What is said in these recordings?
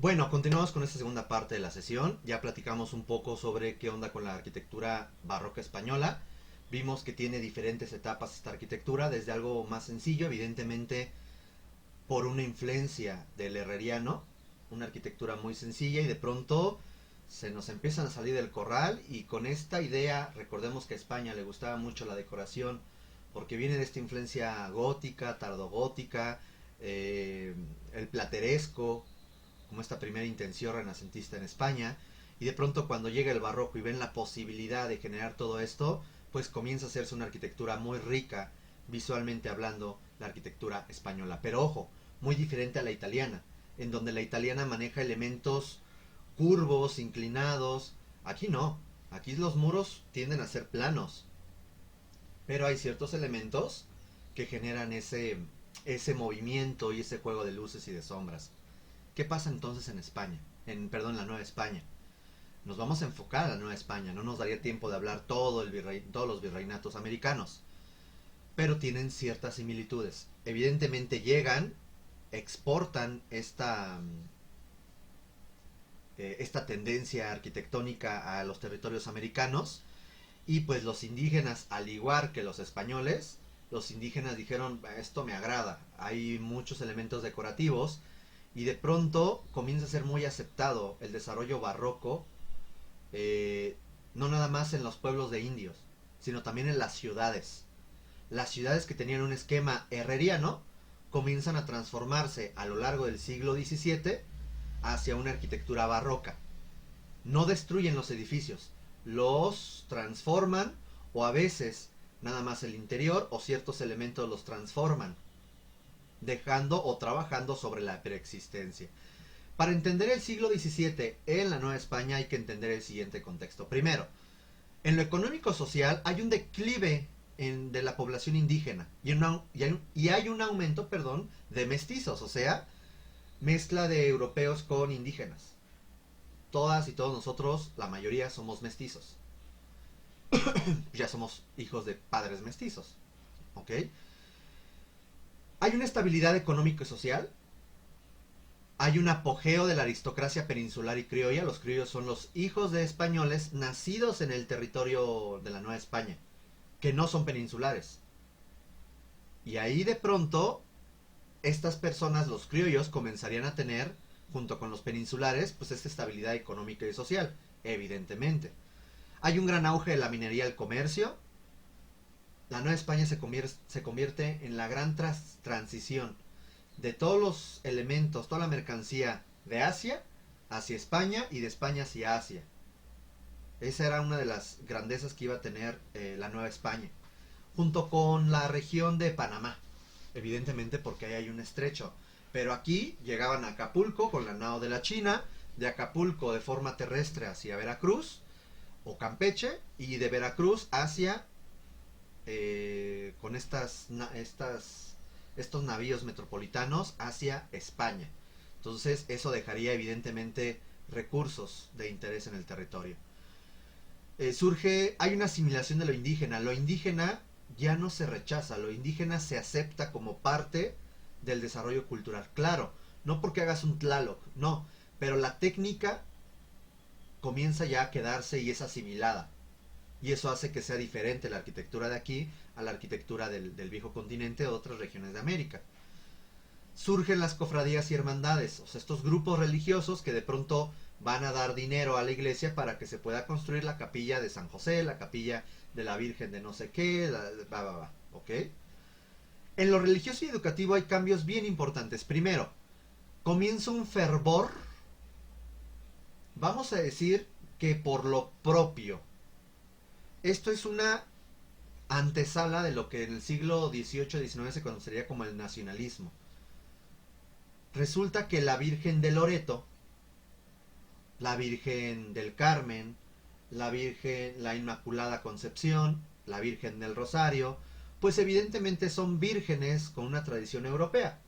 Bueno, continuamos con esta segunda parte de la sesión. Ya platicamos un poco sobre qué onda con la arquitectura barroca española. Vimos que tiene diferentes etapas esta arquitectura, desde algo más sencillo, evidentemente por una influencia del herreriano, una arquitectura muy sencilla, y de pronto se nos empiezan a salir del corral, y con esta idea, recordemos que a España le gustaba mucho la decoración porque viene de esta influencia gótica, tardogótica, el plateresco, como esta primera intención renacentista en España, y de pronto cuando llega el barroco y ven la posibilidad de generar todo esto, pues comienza a hacerse una arquitectura muy rica, visualmente hablando, la arquitectura española. Pero ojo, muy diferente a la italiana, en donde la italiana maneja elementos curvos, inclinados. Aquí no, aquí los muros tienden a ser planos, pero hay ciertos elementos que generan ese movimiento y ese juego de luces y de sombras. ¿Qué pasa entonces en España? Perdón, la Nueva España. Nos vamos a enfocar a la Nueva España, no nos daría tiempo de hablar todos los virreinatos americanos, pero tienen ciertas similitudes. Evidentemente llegan, exportan esta tendencia arquitectónica a los territorios americanos, y pues los indígenas, al igual que los españoles, los indígenas dijeron, esto me agrada, hay muchos elementos decorativos, y de pronto comienza a ser muy aceptado el desarrollo barroco, eh, no nada más en los pueblos de indios, sino también en las ciudades. Las ciudades que tenían un esquema herreriano comienzan a transformarse a lo largo del siglo XVII hacia una arquitectura barroca. No destruyen los edificios, los transforman, o a veces nada más el interior o ciertos elementos los transforman, dejando o trabajando sobre la preexistencia. Para entender el siglo XVII en la Nueva España hay que entender el siguiente contexto. Primero, en lo económico-social hay un declive de la población indígena, y hay un aumento, perdón, de mestizos, o sea, mezcla de europeos con indígenas. Todas y todos nosotros, la mayoría, somos mestizos. Ya somos hijos de padres mestizos. ¿Ok? Hay una estabilidad económica y social. Hay un apogeo de la aristocracia peninsular y criolla. Los criollos son los hijos de españoles nacidos en el territorio de la Nueva España, que no son peninsulares. Y ahí de pronto, estas personas, los criollos, comenzarían a tener, junto con los peninsulares, pues esta estabilidad económica y social, evidentemente. Hay un gran auge de la minería y el comercio. La Nueva España se convierte en la gran transición de todos los elementos, toda la mercancía de Asia hacia España, y de España hacia Asia. Esa era una de las grandezas que iba a tener la Nueva España, junto con la región de Panamá, evidentemente porque ahí hay un estrecho. Pero aquí llegaban a Acapulco con la nao de la China, de Acapulco de forma terrestre hacia Veracruz o Campeche, y de Veracruz hacia con estos navíos metropolitanos hacia España. Entonces eso dejaría evidentemente recursos de interés en el territorio. Hay una asimilación de lo indígena. Lo indígena ya no se rechaza, lo indígena se acepta como parte del desarrollo cultural. Claro, no porque hagas un tlaloc, no, pero la técnica comienza ya a quedarse y es asimilada. Y eso hace que sea diferente la arquitectura de aquí a la arquitectura del viejo continente o otras regiones de América. Surgen las cofradías y hermandades, o sea, estos grupos religiosos que de pronto van a dar dinero a la iglesia para que se pueda construir la capilla de San José, la capilla de la Virgen de no sé qué, ¿ok? En lo religioso y educativo hay cambios bien importantes. Primero, comienza un fervor, vamos a decir que por lo propio. Esto es una antesala de lo que en el siglo XVIII-XIX se conocería como el nacionalismo. Resulta que la Virgen de Loreto, la Virgen del Carmen, la Inmaculada Concepción, la Virgen del Rosario, pues evidentemente son vírgenes con una tradición europea.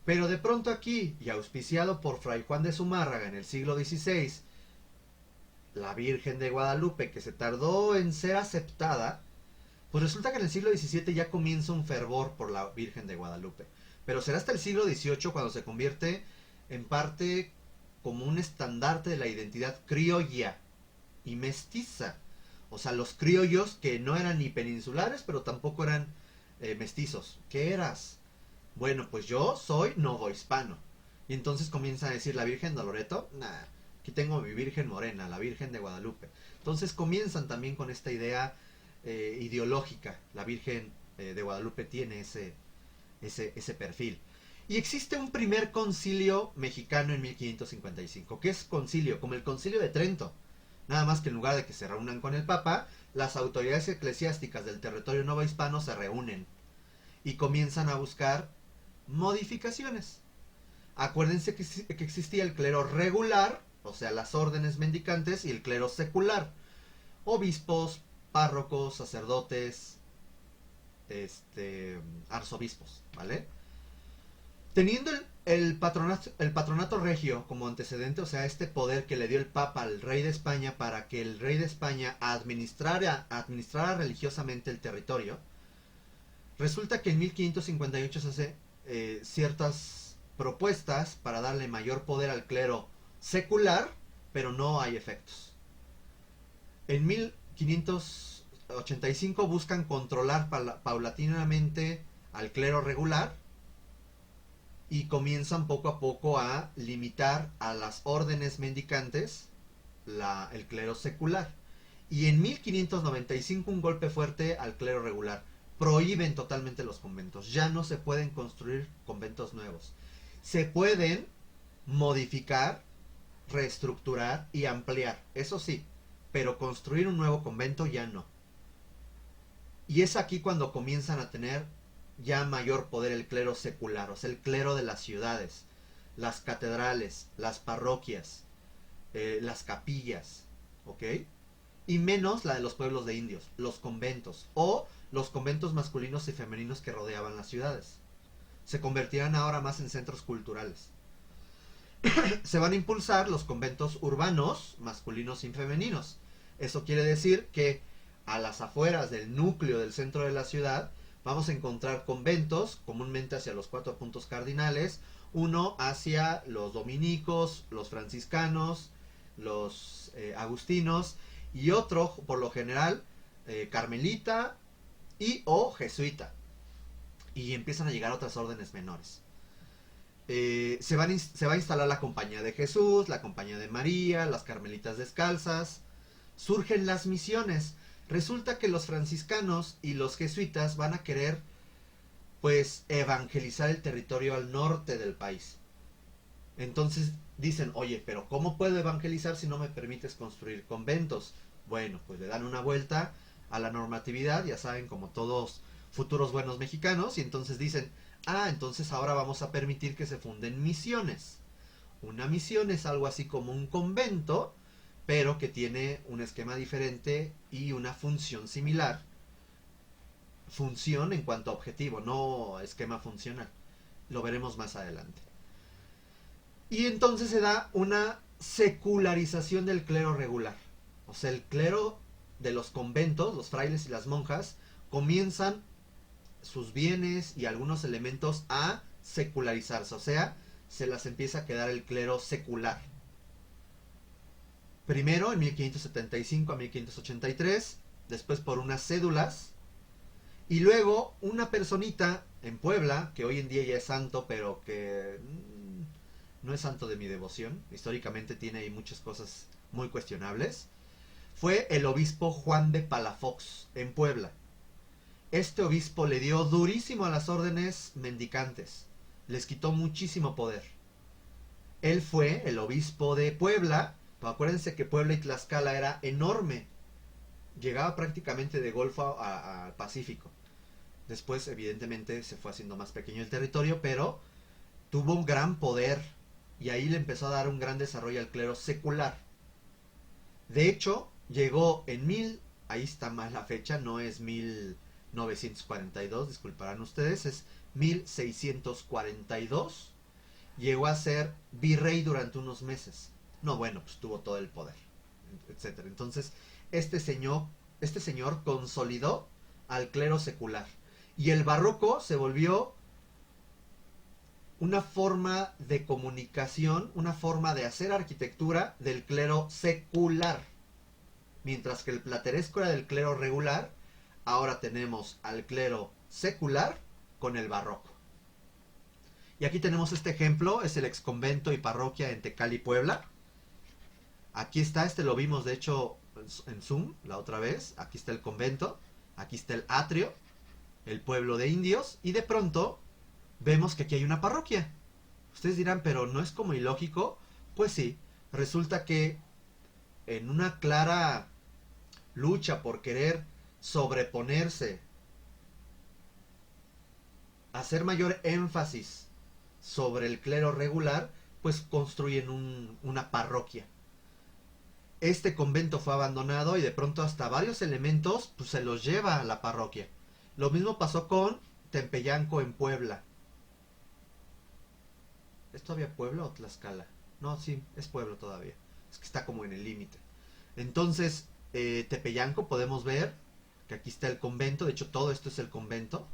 Pero de pronto aquí, y auspiciado por Fray Juan de Zumárraga en el siglo XVI, la Virgen de Guadalupe, que se tardó en ser aceptada, pues resulta que en el siglo XVII ya comienza un fervor por la Virgen de Guadalupe. Pero será hasta el siglo XVIII cuando se convierte en parte como un estandarte de la identidad criolla y mestiza. O sea, los criollos que no eran ni peninsulares, pero tampoco eran mestizos. ¿Qué eras? Bueno, pues yo soy novohispano. Y entonces comienza a decir la Virgen de Loreto, nah, aquí tengo mi Virgen Morena, la Virgen de Guadalupe. Entonces comienzan también con esta idea ideológica. La Virgen de Guadalupe tiene ese perfil. Y existe un primer concilio mexicano en 1555, que es concilio, como el concilio de Trento. Nada más que en lugar de que se reúnan con el Papa, las autoridades eclesiásticas del territorio novohispano se reúnen y comienzan a buscar modificaciones. Acuérdense que existía el clero regular, o sea, las órdenes mendicantes, y el clero secular. Obispos, párrocos, sacerdotes, arzobispos, ¿vale? Teniendo el patronato regio como antecedente, o sea, este poder que le dio el Papa al rey de España para que el rey de España administrara religiosamente el territorio, resulta que en 1558 se hace ciertas propuestas para darle mayor poder al clero secular, pero no hay efectos. En 1585 buscan controlar paulatinamente al clero regular y comienzan poco a poco a limitar a las órdenes mendicantes el clero secular. Y en 1595 un golpe fuerte al clero regular. Prohíben totalmente los conventos. Ya no se pueden construir conventos nuevos. Se pueden modificar, reestructurar y ampliar, eso sí, pero construir un nuevo convento ya no. Y es aquí cuando comienzan a tener ya mayor poder el clero secular, o sea, el clero de las ciudades, las catedrales, las parroquias, las capillas, ¿ok? Y menos la de los pueblos de indios, los conventos, o los conventos masculinos y femeninos que rodeaban las ciudades. Se convertirán ahora más en centros culturales. Se van a impulsar los conventos urbanos, masculinos y femeninos. Eso quiere decir que a las afueras del núcleo del centro de la ciudad vamos a encontrar conventos, comúnmente hacia los 4 puntos cardinales, uno hacia los dominicos, los franciscanos, los agustinos, y otro, por lo general, carmelita y o jesuita. Y empiezan a llegar otras órdenes menores. Se va a instalar la Compañía de Jesús, la Compañía de María, las Carmelitas Descalzas. Surgen las misiones. Resulta que los franciscanos y los jesuitas van a querer, pues, evangelizar el territorio al norte del país. Entonces dicen, oye, pero ¿cómo puedo evangelizar si no me permites construir conventos? Bueno, pues le dan una vuelta a la normatividad, ya saben, como todos futuros buenos mexicanos, y entonces dicen, entonces ahora vamos a permitir que se funden misiones. Una misión es algo así como un convento, pero que tiene un esquema diferente y una función similar. Función en cuanto a objetivo, no esquema funcional. Lo veremos más adelante. Y entonces se da una secularización del clero regular. O sea, el clero de los conventos, los frailes y las monjas, comienzan sus bienes y algunos elementos a secularizarse. O sea, se las empieza a quedar el clero secular. Primero en 1575 a 1583, después por unas cédulas, y luego una personita en Puebla, que hoy en día ya es santo, pero que no es santo de mi devoción, históricamente tiene ahí muchas cosas muy cuestionables, fue el obispo Juan de Palafox, en Puebla. Este obispo le dio durísimo a las órdenes mendicantes, les quitó muchísimo poder. Él fue el obispo de Puebla, pero acuérdense que Puebla y Tlaxcala era enorme, llegaba prácticamente de Golfo al Pacífico. Después, evidentemente, se fue haciendo más pequeño el territorio, pero tuvo un gran poder y ahí le empezó a dar un gran desarrollo al clero secular. De hecho, llegó en ahí está mal la fecha, no es 1942, disculparán ustedes, es 1642. Llegó a ser virrey durante unos meses. No, bueno, pues tuvo todo el poder, etcétera. Entonces, este señor consolidó al clero secular. Y el barroco se volvió una forma de comunicación, una forma de hacer arquitectura del clero secular. Mientras que el plateresco era del clero regular, ahora tenemos al clero secular con el barroco. Y aquí tenemos este ejemplo, es el exconvento y parroquia en Tecali, Puebla. Aquí está, este lo vimos de hecho en Zoom la otra vez. Aquí está el convento, aquí está el atrio, el pueblo de indios, y de pronto vemos que aquí hay una parroquia. Ustedes dirán, pero ¿no es como ilógico? Pues sí, resulta que en una clara lucha por querer sobreponerse, hacer mayor énfasis sobre el clero regular, pues construyen una parroquia. Este convento fue abandonado y de pronto hasta varios elementos pues, se los lleva a la parroquia. Lo mismo pasó con Tempeyanco en Puebla. ¿Es todavía Puebla o Tlaxcala? No, sí, es Puebla todavía. Es que está como en el límite. Entonces, Tepeyanco podemos ver que aquí está el convento. De hecho, todo esto es el convento.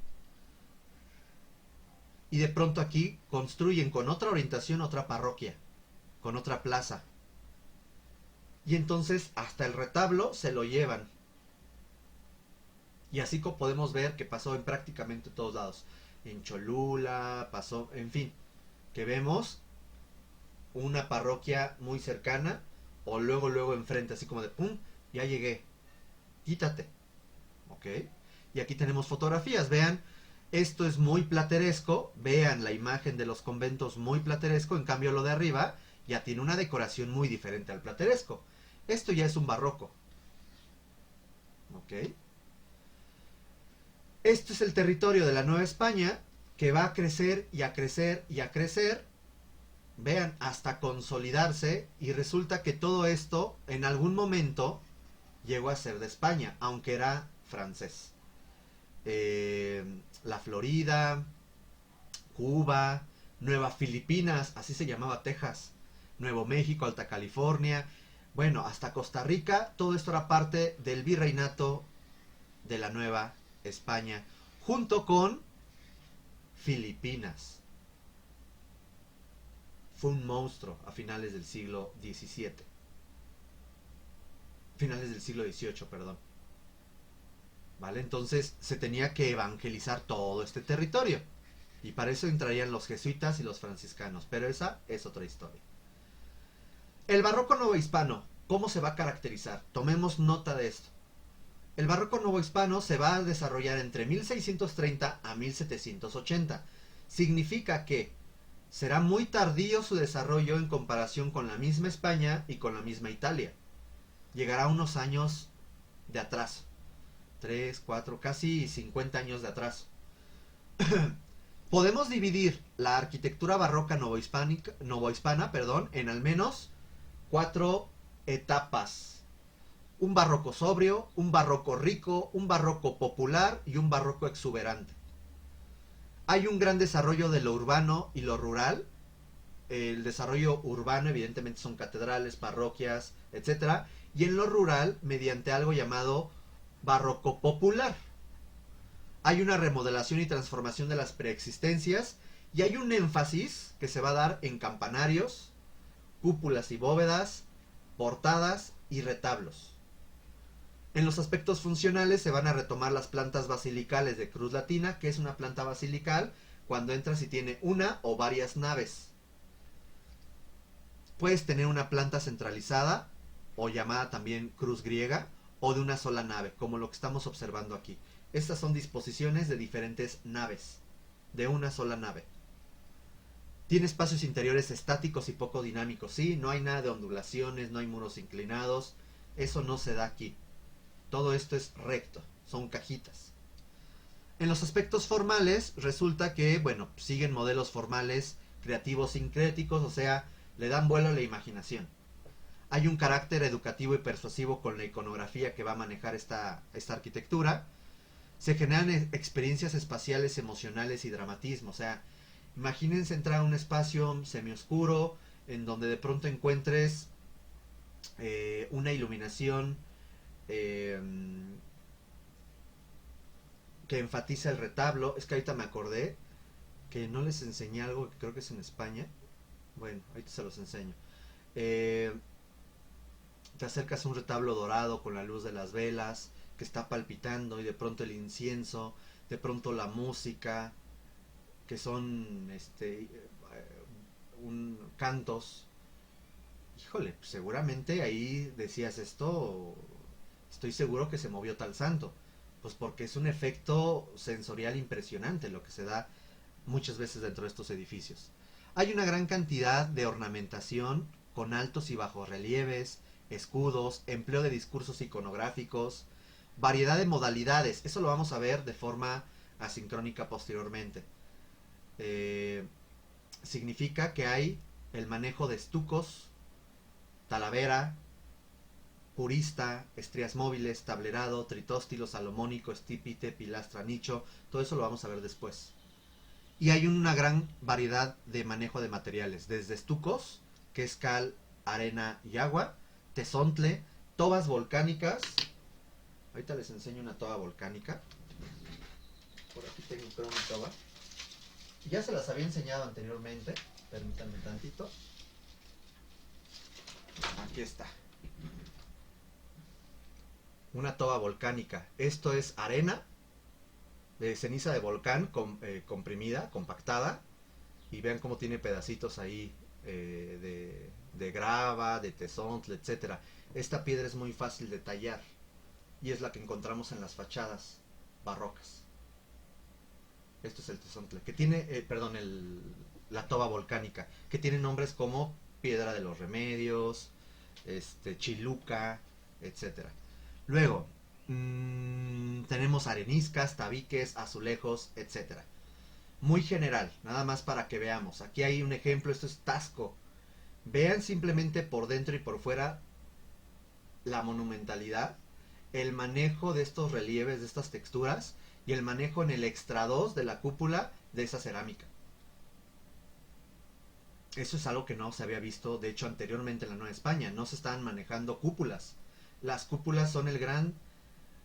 Y de pronto aquí construyen con otra orientación otra parroquia, con otra plaza. Y entonces hasta el retablo se lo llevan. Y así como podemos ver que pasó en prácticamente todos lados. En Cholula, pasó, en fin, que vemos una parroquia muy cercana o luego enfrente, así como de pum, ya llegué, quítate, ok. Y aquí tenemos fotografías, vean, esto es muy plateresco, vean la imagen de los conventos muy plateresco, en cambio lo de arriba ya tiene una decoración muy diferente al plateresco. Esto ya es un barroco, ok. Esto es el territorio de la Nueva España que va a crecer y a crecer y a crecer, vean, hasta consolidarse, y resulta que todo esto en algún momento llegó a ser de España, aunque era francés. La Florida, Cuba, Nueva Filipinas, así se llamaba Texas, Nuevo México, Alta California, bueno, hasta Costa Rica, todo esto era parte del virreinato de la Nueva España, junto con Filipinas. Fue un monstruo a finales del siglo XVII. Finales del siglo XVIII, perdón. ¿Vale? Entonces se tenía que evangelizar todo este territorio. Y para eso entrarían los jesuitas y los franciscanos. Pero esa es otra historia. El barroco novohispano, ¿cómo se va a caracterizar? Tomemos nota de esto. El barroco novohispano se va a desarrollar entre 1630 a 1780. Significa que será muy tardío su desarrollo en comparación con la misma España y con la misma Italia. Llegará a unos años de atraso. 3, 4, casi 50 años de atraso. Podemos dividir la arquitectura barroca novohispana, en al menos 4 etapas. Un barroco sobrio, un barroco rico, un barroco popular y un barroco exuberante. Hay un gran desarrollo de lo urbano y lo rural. El desarrollo urbano evidentemente son catedrales, parroquias, etc. Y en lo rural, mediante algo llamado barroco popular. Hay una remodelación y transformación de las preexistencias y hay un énfasis que se va a dar en campanarios, cúpulas y bóvedas, portadas y retablos. En los aspectos funcionales se van a retomar las plantas basilicales de cruz latina, que es una planta basilical cuando entras y tiene una o varias naves. Puedes tener una planta centralizada o llamada también cruz griega o de una sola nave, como lo que estamos observando aquí. Estas son disposiciones de diferentes naves, de una sola nave. Tiene espacios interiores estáticos y poco dinámicos, sí, no hay nada de ondulaciones, no hay muros inclinados, eso no se da aquí. Todo esto es recto, son cajitas. En los aspectos formales resulta que, bueno, siguen modelos formales creativos sincréticos, o sea, le dan vuelo a la imaginación. Hay un carácter educativo y persuasivo con la iconografía que va a manejar esta arquitectura. Se generan experiencias espaciales, emocionales y dramatismo. O sea, imagínense entrar a un espacio semioscuro en donde de pronto encuentres una iluminación que enfatiza el retablo. Es que ahorita me acordé que no les enseñé algo que creo que es en España. Bueno, ahorita se los enseño. Eh, Te acercas a un retablo dorado con la luz de las velas que está palpitando y de pronto el incienso, de pronto la música, que son cantos. Híjole, pues seguramente ahí decías esto, estoy seguro que se movió tal santo. Pues porque es un efecto sensorial impresionante lo que se da muchas veces dentro de estos edificios. Hay una gran cantidad de ornamentación con altos y bajos relieves, escudos, empleo de discursos iconográficos, variedad de modalidades. Eso lo vamos a ver de forma asincrónica posteriormente. Eh, Significa que hay el manejo de estucos, talavera, purista, estrías móviles, tablerado, tritóstilo, salomónico, estípite, pilastra, nicho. Todo eso lo vamos a ver después. Y hay una gran variedad de manejo de materiales, desde estucos, que es cal, arena y agua, tezontle, tobas volcánicas. Ahorita les enseño una toba volcánica. Por aquí tengo creo una toba. Ya se las había enseñado anteriormente. Permítanme tantito. Aquí está. Una toba volcánica. Esto es arena de ceniza de volcán comprimida, compactada. Y vean cómo tiene pedacitos ahí de grava, de tezontle, etcétera. Esta piedra es muy fácil de tallar y es la que encontramos en las fachadas barrocas. Esto es el tezontle, que tiene, la toba volcánica, que tiene nombres como Piedra de los Remedios, Chiluca, etcétera. Luego, tenemos areniscas, tabiques, azulejos, etcétera. Muy general, nada más para que veamos. Aquí hay un ejemplo, esto es Tasco. Vean simplemente por dentro y por fuera la monumentalidad, el manejo de estos relieves, de estas texturas, y el manejo en el extra 2 de la cúpula de esa cerámica. Eso es algo que no se había visto, de hecho, anteriormente en la Nueva España. No se estaban manejando cúpulas. Las cúpulas son el gran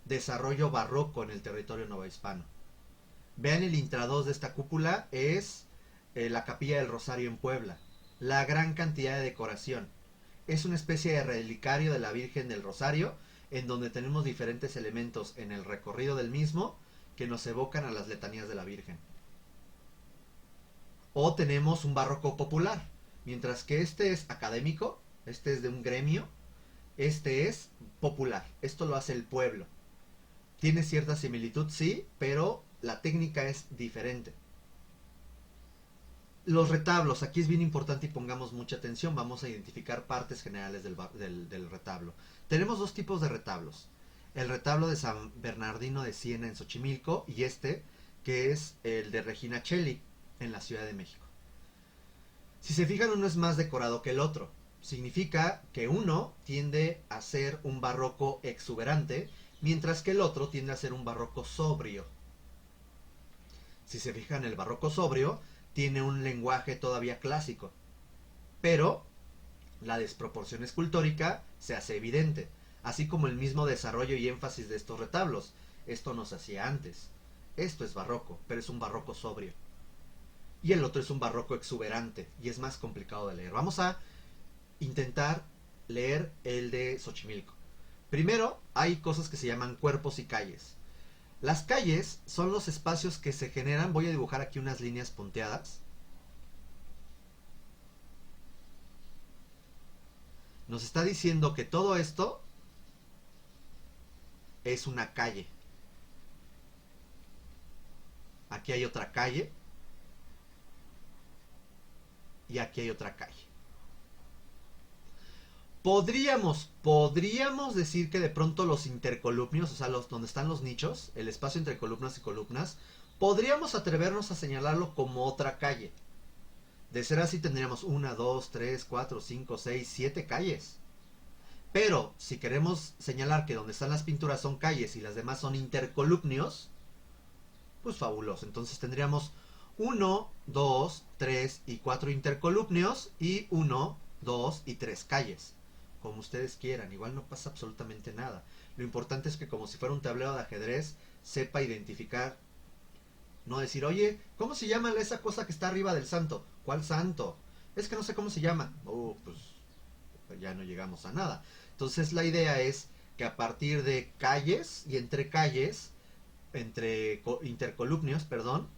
desarrollo barroco en el territorio novohispano. Vean el intra 2 de esta cúpula, es la Capilla del Rosario en Puebla. La gran cantidad de decoración. Es una especie de relicario de la Virgen del Rosario, en donde tenemos diferentes elementos en el recorrido del mismo que nos evocan a las letanías de la Virgen. O tenemos un barroco popular. Mientras que este es académico, este es de un gremio, este es popular. Esto lo hace el pueblo. Tiene cierta similitud, sí, pero la técnica es diferente. Los retablos, aquí es bien importante y pongamos mucha atención. Vamos a identificar partes generales del retablo. Tenemos dos tipos de retablos. El retablo de San Bernardino de Siena en Xochimilco y que es el de Regina Coeli en la Ciudad de México. Si se fijan, uno es más decorado que el otro. Significa que uno tiende a ser un barroco exuberante, mientras que el otro tiende a ser un barroco sobrio. Si se fijan, el barroco sobrio tiene un lenguaje todavía clásico, pero la desproporción escultórica se hace evidente, así como el mismo desarrollo y énfasis de estos retablos. Esto no se hacía antes. Esto es barroco, pero es un barroco sobrio. Y el otro es un barroco exuberante y es más complicado de leer. Vamos a intentar leer el de Xochimilco. Primero, hay cosas que se llaman cuerpos y calles. Las calles son los espacios que se generan. Voy a dibujar aquí unas líneas punteadas. Nos está diciendo que todo esto es una calle. Aquí hay otra calle. Y aquí hay otra calle. Podríamos decir que de pronto los intercolumnios, o sea, donde están los nichos, el espacio entre columnas y columnas, podríamos atrevernos a señalarlo como otra calle. De ser así tendríamos 1, 2, 3, 4, 5, 6, 7 calles. Pero si queremos señalar que donde están las pinturas son calles y las demás son intercolumnios, pues fabuloso. Entonces tendríamos 1, 2, 3 y 4 intercolumnios y 1, 2 y 3 calles. Como ustedes quieran, igual no pasa absolutamente nada. Lo importante es que, como si fuera un tablero de ajedrez, sepa identificar No decir, oye, ¿cómo se llama esa cosa que está arriba del santo? ¿Cuál santo? Es que no sé cómo se llama. Pues ya no llegamos a nada. Entonces la idea es que a partir de calles y entre calles, entre intercolumnios, perdón,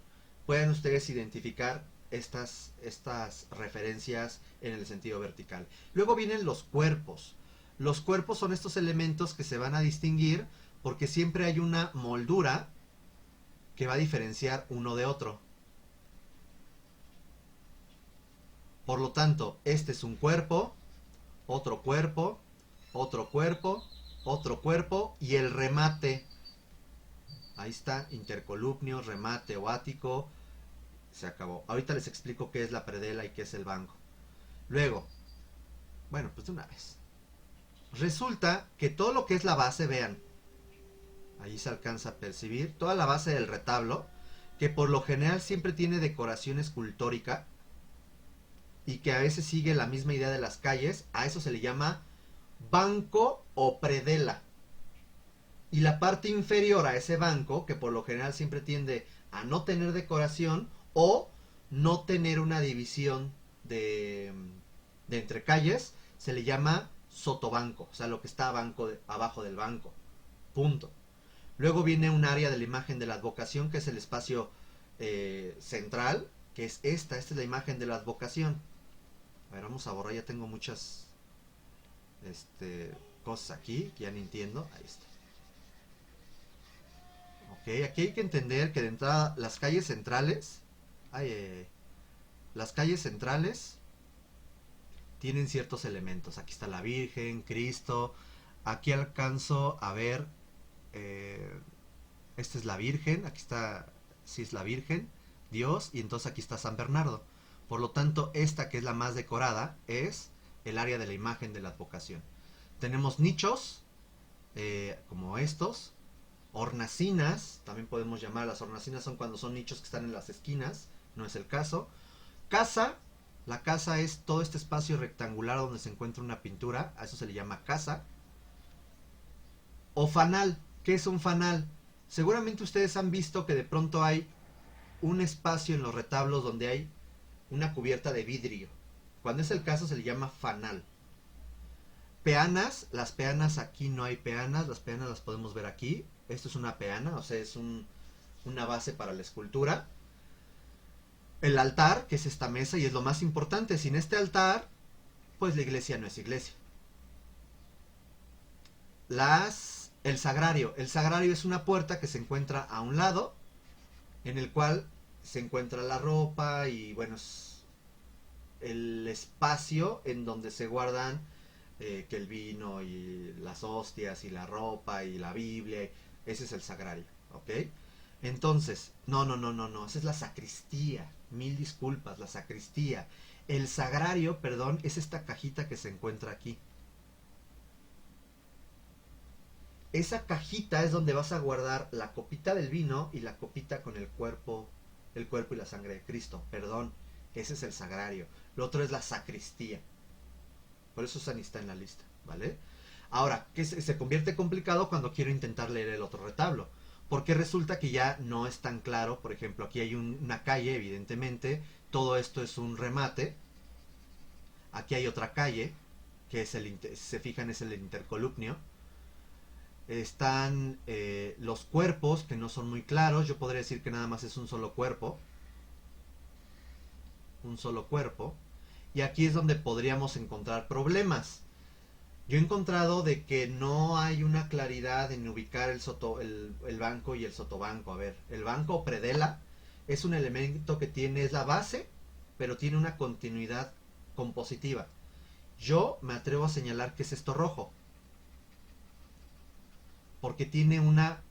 puedan ustedes identificar estas referencias en el sentido vertical. Luego vienen los cuerpos. Los cuerpos son estos elementos que se van a distinguir porque siempre hay una moldura que va a diferenciar uno de otro. Por lo tanto, este es un cuerpo, otro cuerpo, otro cuerpo, otro cuerpo y el remate. Ahí está, intercolumnio, remate o ático. Se acabó. Ahorita les explico qué es la predela y qué es el banco. Luego, bueno, pues de una vez. Resulta que todo lo que es la base, vean, ahí se alcanza a percibir, toda la base del retablo, que por lo general siempre tiene decoración escultórica y que a veces sigue la misma idea de las calles, a eso se le llama banco o predela. Y la parte inferior a ese banco, que por lo general siempre tiende a no tener decoración o no tener una división de entre calles, se le llama sotobanco, o sea, lo que está abajo del banco. Punto. Luego viene un área de la imagen de la advocación, que es el espacio central, que es esta es la imagen de la advocación. A ver, vamos a borrar, ya tengo muchas cosas aquí, que ya ni entiendo. Ahí está. Ok, aquí hay que entender que de entrada las calles centrales, las calles centrales tienen ciertos elementos. Aquí está la Virgen, Cristo. Aquí alcanzo a ver, esta es la Virgen, aquí está, sí es la Virgen, Dios, y entonces aquí está San Bernardo. Por lo tanto, esta que es la más decorada es el área de la imagen de la advocación. Tenemos nichos, como estos, hornacinas, también podemos llamar, las hornacinas son cuando son nichos que están en las esquinas, no es el caso. Casa, la casa es todo este espacio rectangular donde se encuentra una pintura, a eso se le llama casa. O fanal, ¿qué es un fanal? Seguramente ustedes han visto que de pronto hay un espacio en los retablos donde hay una cubierta de vidrio. Cuando es el caso se le llama fanal. Peanas, las peanas aquí no hay peanas, las peanas las podemos ver aquí. Esto es una peana, o sea, es una base para la escultura. El altar, que es esta mesa, y es lo más importante. Sin este altar, pues la iglesia no es iglesia. El sagrario. El sagrario es una puerta que se encuentra a un lado, en el cual se encuentra la ropa y, bueno, es el espacio en donde se guardan que el vino y las hostias y la ropa y la Biblia. Ese es el sagrario, ¿ok? Entonces, no, esa es la sacristía. Mil disculpas, la sacristía. El sagrario, perdón, es esta cajita que se encuentra aquí. Esa cajita es donde vas a guardar la copita del vino y la copita con el cuerpo y la sangre de Cristo. Perdón, ese es el sagrario. Lo otro es la sacristía. Por eso San está en la lista, ¿vale? Ahora, que se convierte complicado cuando quiero intentar leer el otro retablo. Porque resulta que ya no es tan claro. Por ejemplo, aquí hay una calle, evidentemente. Todo esto es un remate. Aquí hay otra calle, que es si se fijan es el intercolumnio. Están los cuerpos, que no son muy claros. Yo podría decir que nada más es un solo cuerpo. Un solo cuerpo. Y aquí es donde podríamos encontrar problemas. Yo he encontrado de que no hay una claridad en ubicar el banco y el sotobanco. A ver, el banco o predela es un elemento que tiene, es la base, pero tiene una continuidad compositiva. Yo me atrevo a señalar que es esto rojo, porque tiene una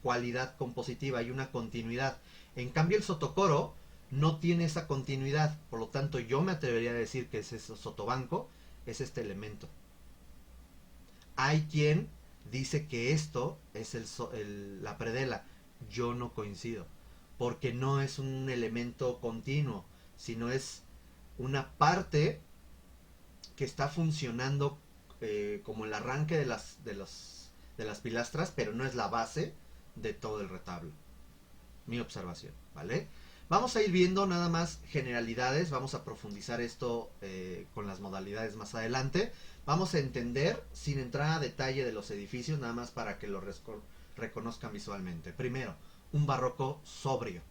cualidad compositiva y una continuidad. En cambio el sotocoro no tiene esa continuidad, por lo tanto yo me atrevería a decir que ese sotobanco es este elemento. Hay quien dice que esto es la predela. Yo no coincido, porque no es un elemento continuo, sino es una parte que está funcionando como el arranque de las pilastras, pero no es la base de todo el retablo. Mi observación, ¿vale? Vamos a ir viendo nada más generalidades, vamos a profundizar esto con las modalidades más adelante. Vamos a entender, sin entrar a detalle de los edificios, nada más para que lo reconozcan visualmente. Primero, un barroco sobrio.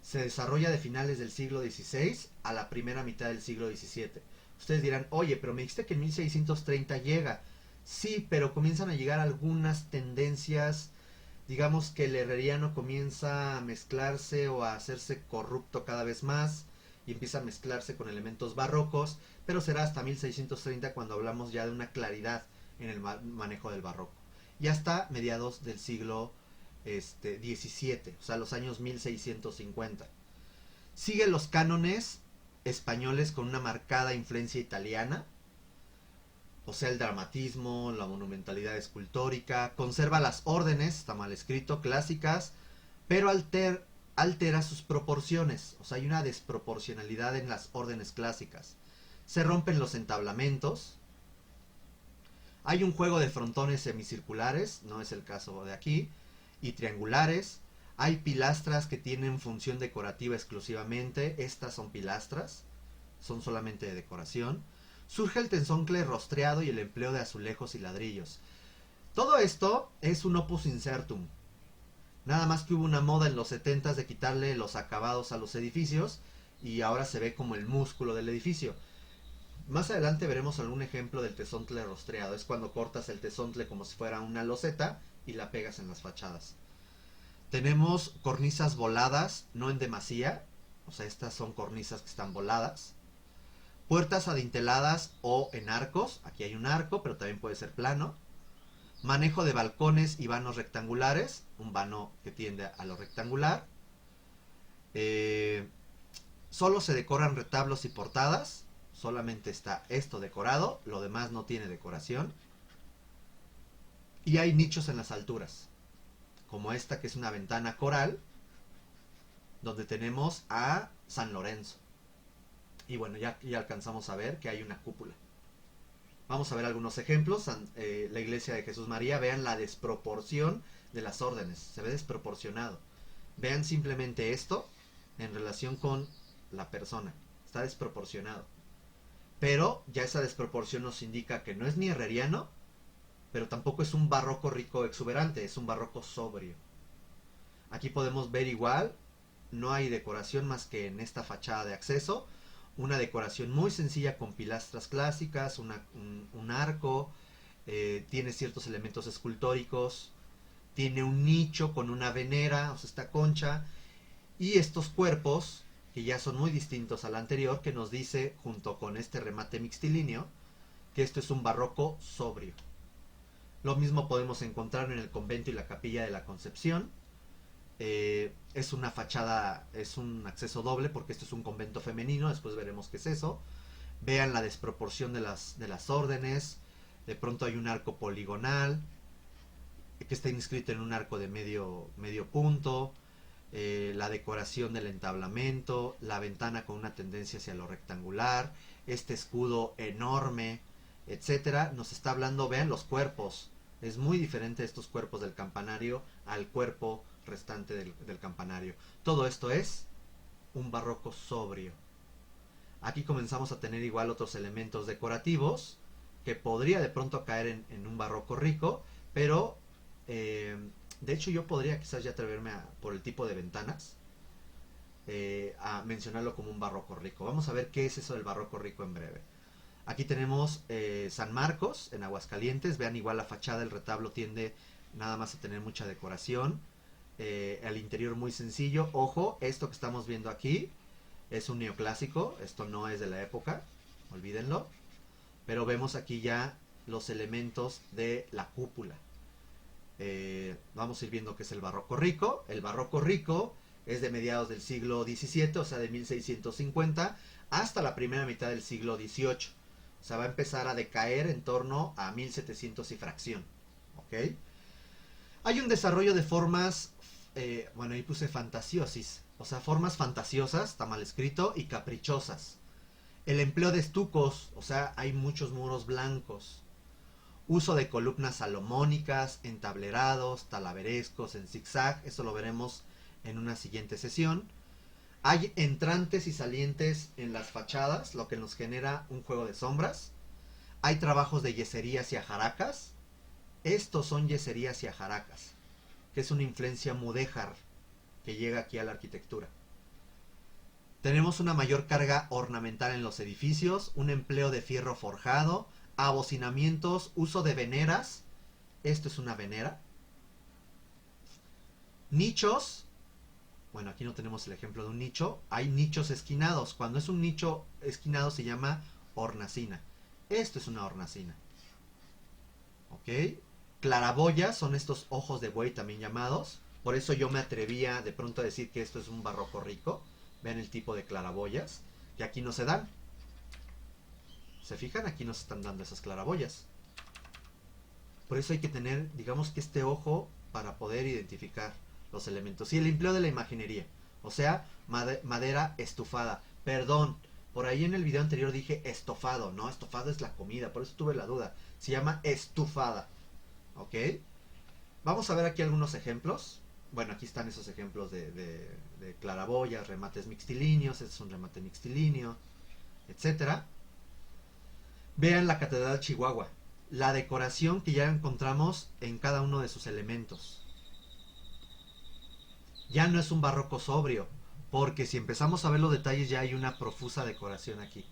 Se desarrolla de finales del siglo XVI a la primera mitad del siglo XVII. Ustedes dirán, oye, pero me dijiste que en 1630 llega. Sí, pero comienzan a llegar algunas tendencias. Digamos que el herreriano comienza a mezclarse o a hacerse corrupto cada vez más y empieza a mezclarse con elementos barrocos, pero será hasta 1630 cuando hablamos ya de una claridad en el manejo del barroco. Y hasta mediados del siglo XVII, o sea, los años 1650. Sigue los cánones españoles con una marcada influencia italiana, o sea, el dramatismo, la monumentalidad escultórica, conserva las órdenes, está mal escrito, clásicas, pero altera sus proporciones, o sea, hay una desproporcionalidad en las órdenes clásicas. Se rompen los entablamentos, hay un juego de frontones semicirculares, no es el caso de aquí, y triangulares. Hay pilastras que tienen función decorativa exclusivamente, estas son pilastras, son solamente de decoración. Surge el tensoncle rostreado y el empleo de azulejos y ladrillos. Todo esto es un opus incertum. Nada más que hubo una moda en los 70s de quitarle los acabados a los edificios y ahora se ve como el músculo del edificio. Más adelante veremos algún ejemplo del tensontle rostreado. Es cuando cortas el tensontle como si fuera una loseta y la pegas en las fachadas. Tenemos cornisas voladas, no en demasía, o sea, estas son cornisas que están voladas. Puertas adinteladas o en arcos, aquí hay un arco, pero también puede ser plano. Manejo de balcones y vanos rectangulares, un vano que tiende a lo rectangular. Solo se decoran retablos y portadas, solamente está esto decorado, lo demás no tiene decoración. Y hay nichos en las alturas, como esta que es una ventana coral, donde tenemos a San Lorenzo. Y bueno, ya alcanzamos a ver que hay una cúpula. Vamos a ver algunos ejemplos. La iglesia de Jesús María, vean la desproporción de las órdenes, se ve desproporcionado. Vean simplemente esto en relación con la persona, está desproporcionado. Pero ya esa desproporción nos indica que no es ni herreriano, pero tampoco es un barroco rico exuberante, es un barroco sobrio. Aquí podemos ver igual, no hay decoración más que en esta fachada de acceso, una decoración muy sencilla con pilastras clásicas, un arco, tiene ciertos elementos escultóricos, tiene un nicho con una venera, o sea, esta concha, y estos cuerpos, que ya son muy distintos al anterior, que nos dice, junto con este remate mixtilíneo, que esto es un barroco sobrio. Lo mismo podemos encontrar en el convento y la capilla de la Concepción. Es una fachada, es un acceso doble porque esto es un convento femenino, después veremos qué es eso. Vean la desproporción de las órdenes, de pronto hay un arco poligonal que está inscrito en un arco de medio punto, la decoración del entablamento, la ventana con una tendencia hacia lo rectangular, este escudo enorme, etcétera. Nos está hablando, vean los cuerpos, es muy diferente estos cuerpos del campanario al cuerpo restante del campanario. Todo esto es un barroco sobrio. Aquí comenzamos a tener igual otros elementos decorativos que podría de pronto caer en un barroco rico, pero de hecho yo podría quizás ya atreverme por el tipo de ventanas a mencionarlo como un barroco rico. Vamos a ver qué es eso del barroco rico en breve. Aquí tenemos San Marcos en Aguascalientes. Vean igual la fachada, el retablo tiende nada más a tener mucha decoración. Al interior muy sencillo. Ojo, esto que estamos viendo aquí es un neoclásico, esto no es de la época, olvídenlo, pero vemos aquí ya los elementos de la cúpula. Vamos a ir viendo qué es el barroco rico. El barroco rico es de mediados del siglo XVII, o sea de 1650 hasta la primera mitad del siglo XVIII, o sea va a empezar a decaer en torno a 1700 y fracción. ¿Ok? Hay un desarrollo de formas, bueno, ahí puse fantasiosis, o sea, formas fantasiosas, está mal escrito, y caprichosas. El empleo de estucos, o sea, hay muchos muros blancos. Uso de columnas salomónicas, entablerados, talaverescos, en zigzag, eso lo veremos en una siguiente sesión. Hay entrantes y salientes en las fachadas, lo que nos genera un juego de sombras. Hay trabajos de yeserías y ajaracas. Estos son yeserías y ajaracas, que es una influencia mudéjar que llega aquí a la arquitectura. Tenemos una mayor carga ornamental en los edificios, un empleo de fierro forjado, abocinamientos, uso de veneras. Esto es una venera. Nichos. Bueno, aquí no tenemos el ejemplo de un nicho. Hay nichos esquinados. Cuando es un nicho esquinado se llama hornacina. Esto es una hornacina. ¿Ok? Claraboyas son estos ojos de buey también llamados. Por eso yo me atrevía de pronto a decir que esto es un barroco rico. Vean el tipo de claraboyas, que aquí no se dan. ¿Se fijan? Aquí no se están dando esas claraboyas. Por eso hay que tener, digamos que este ojo para poder identificar los elementos. Y el empleo de la imaginería. O sea, madera estufada. Perdón, por ahí en el video anterior dije estofado. No, estofado es la comida, por eso tuve la duda. Se llama estufada. ¿Ok? Vamos a ver aquí algunos ejemplos. Bueno, aquí están esos ejemplos de claraboyas, remates mixtilíneos. Este es un remate mixtilíneo, etcétera. Vean la Catedral de Chihuahua. La decoración que ya encontramos en cada uno de sus elementos. Ya no es un barroco sobrio, porque si empezamos a ver los detalles ya hay una profusa decoración aquí.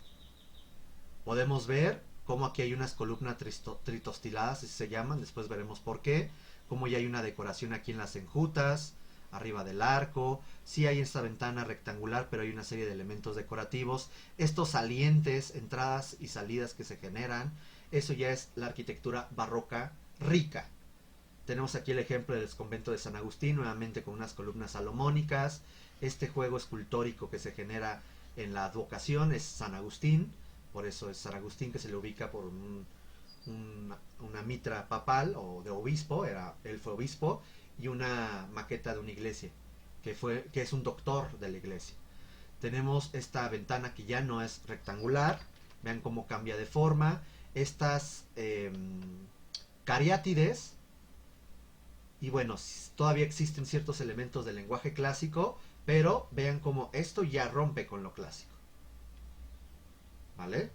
Podemos ver cómo aquí hay unas columnas tritostiladas, así se llaman, después veremos por qué. Cómo ya hay una decoración aquí en las enjutas, arriba del arco. Sí hay esta ventana rectangular, pero hay una serie de elementos decorativos. Estos salientes, entradas y salidas que se generan, eso ya es la arquitectura barroca rica. Tenemos aquí el ejemplo del convento de San Agustín, nuevamente con unas columnas salomónicas. Este juego escultórico que se genera en la advocación es San Agustín, por eso es San Agustín, que se le ubica por una mitra papal o de obispo, él fue obispo, y una maqueta de una iglesia, que es un doctor de la iglesia. Tenemos esta ventana que ya no es rectangular, vean cómo cambia de forma. Estas cariátides, y bueno, todavía existen ciertos elementos del lenguaje clásico, pero vean cómo esto ya rompe con lo clásico. ¿Vale?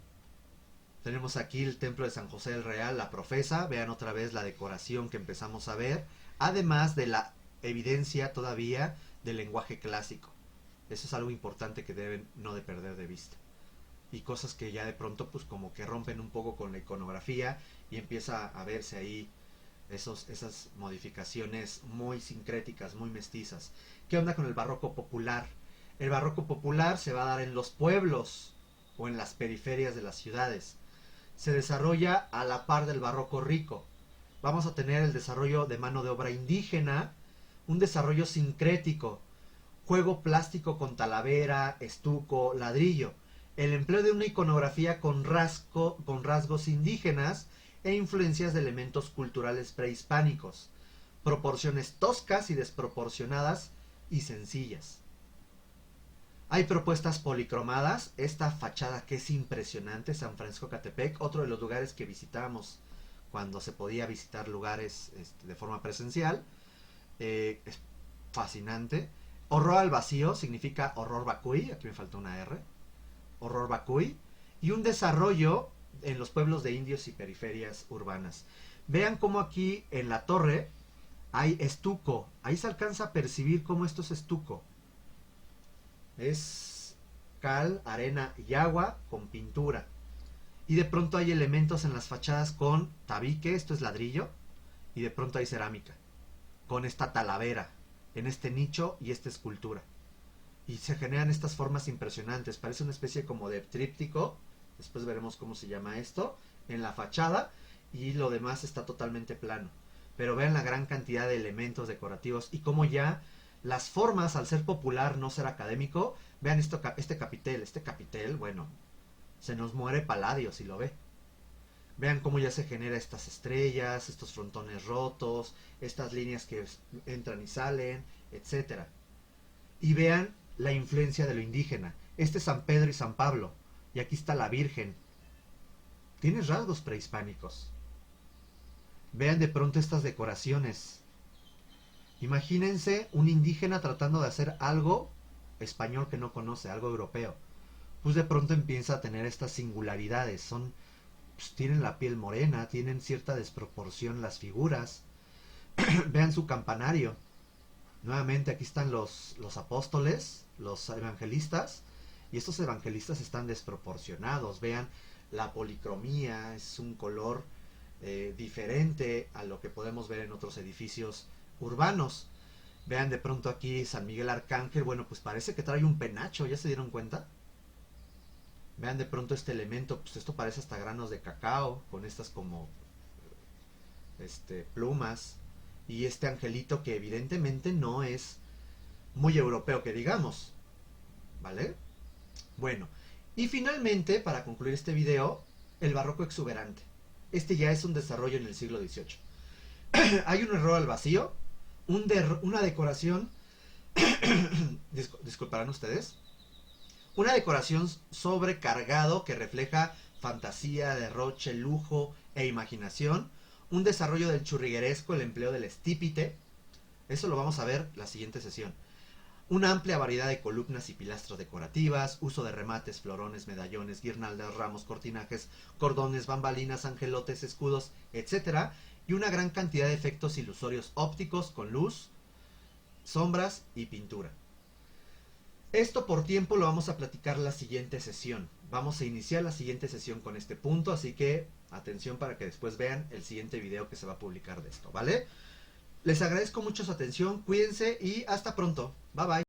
Tenemos aquí el templo de San José del Real, la profesa. Vean otra vez la decoración que empezamos a ver, además de la evidencia todavía del lenguaje clásico. Eso es algo importante que deben no de perder de vista. Y cosas que ya de pronto pues como que rompen un poco con la iconografía y empieza a verse ahí esas modificaciones muy sincréticas, muy mestizas. ¿Qué onda con el barroco popular? El barroco popular se va a dar en los pueblos o en las periferias de las ciudades. Se desarrolla a la par del barroco rico. Vamos a tener el desarrollo de mano de obra indígena, un desarrollo sincrético, juego plástico con talavera, estuco, ladrillo, el empleo de una iconografía con rasgos indígenas e influencias de elementos culturales prehispánicos, proporciones toscas y desproporcionadas y sencillas. Hay propuestas policromadas, esta fachada que es impresionante, San Francisco Catepec, otro de los lugares que visitamos cuando se podía visitar lugares de forma presencial, es fascinante. Horror al vacío significa horror vacuí, aquí me falta una R, horror vacuí, y un desarrollo en los pueblos de indios y periferias urbanas. Vean cómo aquí en la torre hay estuco, ahí se alcanza a percibir cómo esto es estuco. Es cal, arena y agua con pintura. Y de pronto hay elementos en las fachadas con tabique, esto es ladrillo, y de pronto hay cerámica, con esta talavera, en este nicho y esta escultura. Y se generan estas formas impresionantes, parece una especie como de tríptico, después veremos cómo se llama esto, en la fachada, y lo demás está totalmente plano. Pero vean la gran cantidad de elementos decorativos y cómo ya las formas, al ser popular, no ser académico, vean este capitel, bueno, se nos muere Palladio si lo ve. Vean cómo ya se genera estas estrellas, estos frontones rotos, estas líneas que entran y salen, etcétera. Y vean la influencia de lo indígena. Este es San Pedro y San Pablo, y aquí está la Virgen. Tiene rasgos prehispánicos. Vean de pronto estas decoraciones. Imagínense un indígena tratando de hacer algo español que no conoce, algo europeo. Pues de pronto empieza a tener estas singularidades. Pues, tienen la piel morena, tienen cierta desproporción las figuras. Vean su campanario. Nuevamente aquí están los apóstoles, los evangelistas, y estos evangelistas están desproporcionados. Vean la policromía, es un color diferente a lo que podemos ver en otros edificios urbanos. Vean de pronto aquí San Miguel Arcángel, bueno, pues parece que trae un penacho, ¿ya se dieron cuenta? Vean de pronto este elemento, pues esto parece hasta granos de cacao, con estas como plumas, y este angelito que evidentemente no es muy europeo que digamos, ¿vale? Bueno, y finalmente, para concluir este video, el barroco exuberante. Este ya es un desarrollo en el siglo XVIII. Hay un error al vacío, una decoración, disculparán ustedes, una decoración sobrecargado que refleja fantasía, derroche, lujo e imaginación, un desarrollo del churrigueresco, el empleo del estípite, eso lo vamos a ver la siguiente sesión. Una amplia variedad de columnas y pilastras decorativas, uso de remates, florones, medallones, guirnaldas, ramos, cortinajes, cordones, bambalinas, angelotes, escudos, etc. Y una gran cantidad de efectos ilusorios ópticos con luz, sombras y pintura. Esto por tiempo lo vamos a platicar la siguiente sesión. Vamos a iniciar la siguiente sesión con este punto, así que atención para que después vean el siguiente video que se va a publicar de esto, ¿vale? Les agradezco mucho su atención, cuídense y hasta pronto. Bye bye.